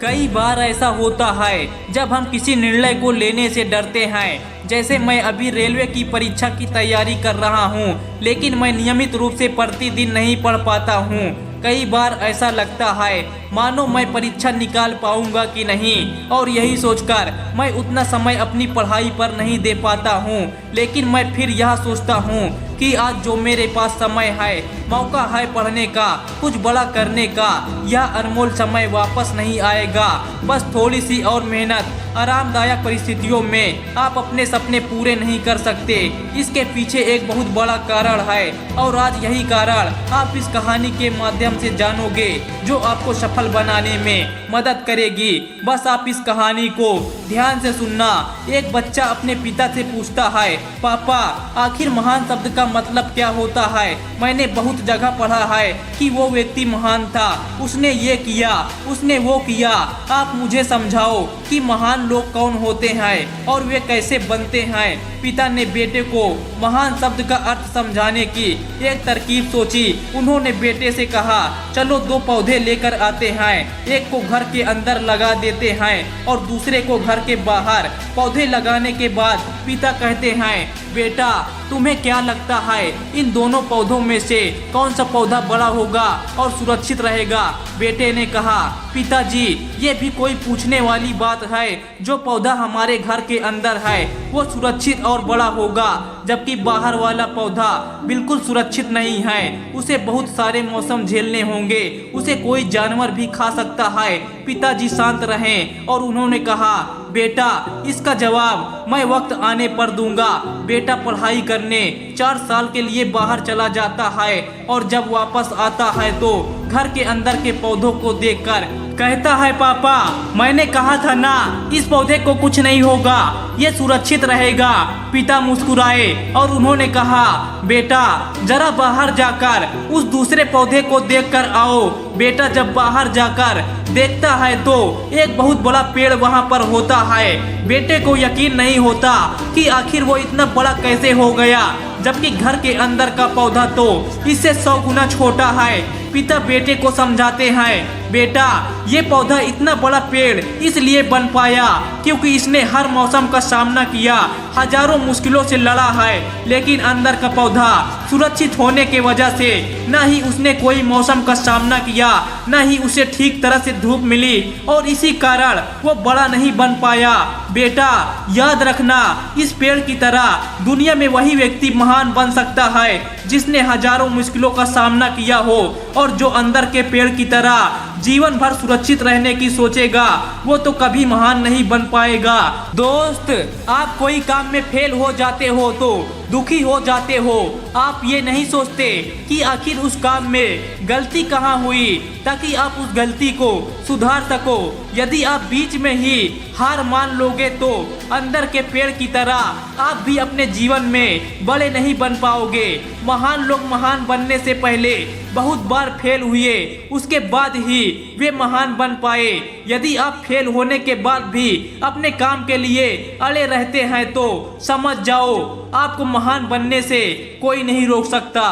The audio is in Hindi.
कई बार ऐसा होता है जब हम किसी निर्णय को लेने से डरते हैं। जैसे मैं अभी रेलवे की परीक्षा की तैयारी कर रहा हूँ, लेकिन मैं नियमित रूप से प्रतिदिन नहीं पढ़ पाता हूँ। कई बार ऐसा लगता है मानो मैं परीक्षा निकाल पाऊंगा कि नहीं, और यही सोचकर मैं उतना समय अपनी पढ़ाई पर नहीं दे पाता हूँ। लेकिन मैं फिर यह सोचता हूँ कि आज जो मेरे पास समय है, मौका है पढ़ने का, कुछ बड़ा करने का, यह अनमोल समय वापस नहीं आएगा। बस थोड़ी सी और मेहनत, आरामदायक परिस्थितियों में आप अपने सपने पूरे नहीं कर सकते। इसके पीछे एक बहुत बड़ा कारण है, और आज यही कारण आप इस कहानी के माध्यम से जानोगे, जो आपको सफल बनाने में मदद करेगी। बस आप इस कहानी को ध्यान से सुनना। एक बच्चा अपने पिता से पूछता है, पापा आखिर महान शब्द का मतलब क्या होता है? मैंने बहुत जगह पढ़ा है कि वो व्यक्ति महान था, उसने ये किया, उसने वो किया। आप मुझे समझाओ कि महान लोग कौन होते हैं और वे कैसे बनते हैं। पिता ने बेटे को महान शब्द का अर्थ समझाने की एक तरकीब सोची। उन्होंने बेटे से कहा, चलो 2 पौधे लेकर आते हैं, एक को घर के अंदर लगा देते हैं और दूसरे को घर के बाहर। पौधे लगाने के बाद पिता कहते हैं, बेटा तुम्हें क्या लगता है इन दोनों पौधों में से कौन सा पौधा बड़ा होगा और सुरक्षित रहेगा? बेटे ने कहा, पिताजी ये भी कोई पूछने वाली बात है। जो पौधा हमारे घर के अंदर है वो सुरक्षित और बड़ा होगा, जबकि बाहर वाला पौधा बिल्कुल सुरक्षित नहीं है। उसे बहुत सारे मौसम झेलने होंगे, उसे कोई जानवर भी खा सकता है। पिताजी शांत रहें और उन्होंने कहा, बेटा इसका जवाब मैं वक्त आने पर दूंगा। बेटा पढ़ाई करने 4 साल के लिए बाहर चला जाता है और जब वापस आता है तो घर के अंदर के पौधों को देखकर कहता है, पापा मैंने कहा था ना, इस पौधे को कुछ नहीं होगा, ये सुरक्षित रहेगा। पिता मुस्कुराए और उन्होंने कहा, बेटा जरा बाहर जाकर उस दूसरे पौधे को देखकर आओ। बेटा जब बाहर जाकर देखता है तो एक बहुत बड़ा पेड़ वहाँ पर होता है। बेटे को यकीन नहीं होता कि आखिर वो इतना बड़ा कैसे हो गया, जबकि घर के अंदर का पौधा तो इससे 100 गुना छोटा है। पिता बेटे को समझाते हैं, बेटा ये पौधा इतना बड़ा पेड़ इसलिए बन पाया क्योंकि इसने हर मौसम का सामना किया, हजारों मुश्किलों से लड़ा है। लेकिन अंदर का पौधा सुरक्षित होने के वजह से न ही उसने कोई मौसम का सामना किया, न ही उसे ठीक तरह से धूप मिली, और इसी कारण वो बड़ा नहीं बन पाया। बेटा याद रखना, इस पेड़ की तरह दुनिया में वही व्यक्ति महान बन सकता है जिसने हजारों मुश्किलों का सामना किया हो, और जो अंदर के पेड़ की तरह जीवन भर सुरक्षित रहने की सोचेगा वो तो कभी महान नहीं बन पाएगा। दोस्त, आप कोई काम में फेल हो जाते हो तो दुखी हो जाते हो। आप ये नहीं सोचते कि आखिर उस काम में गलती कहाँ हुई, ताकि आप उस गलती को सुधार सको। यदि आप बीच में ही हार मान लोगे तो अंदर के पेड़ की तरह आप भी अपने जीवन में बड़े नहीं बन पाओगे। महान लोग महान बनने से पहले बहुत बार फेल हुए, उसके बाद ही वे महान बन पाए। यदि आप फेल होने के बाद भी अपने काम के लिए अड़े रहते हैं तो समझ जाओ, आपको महान बनने से कोई नहीं रोक सकता।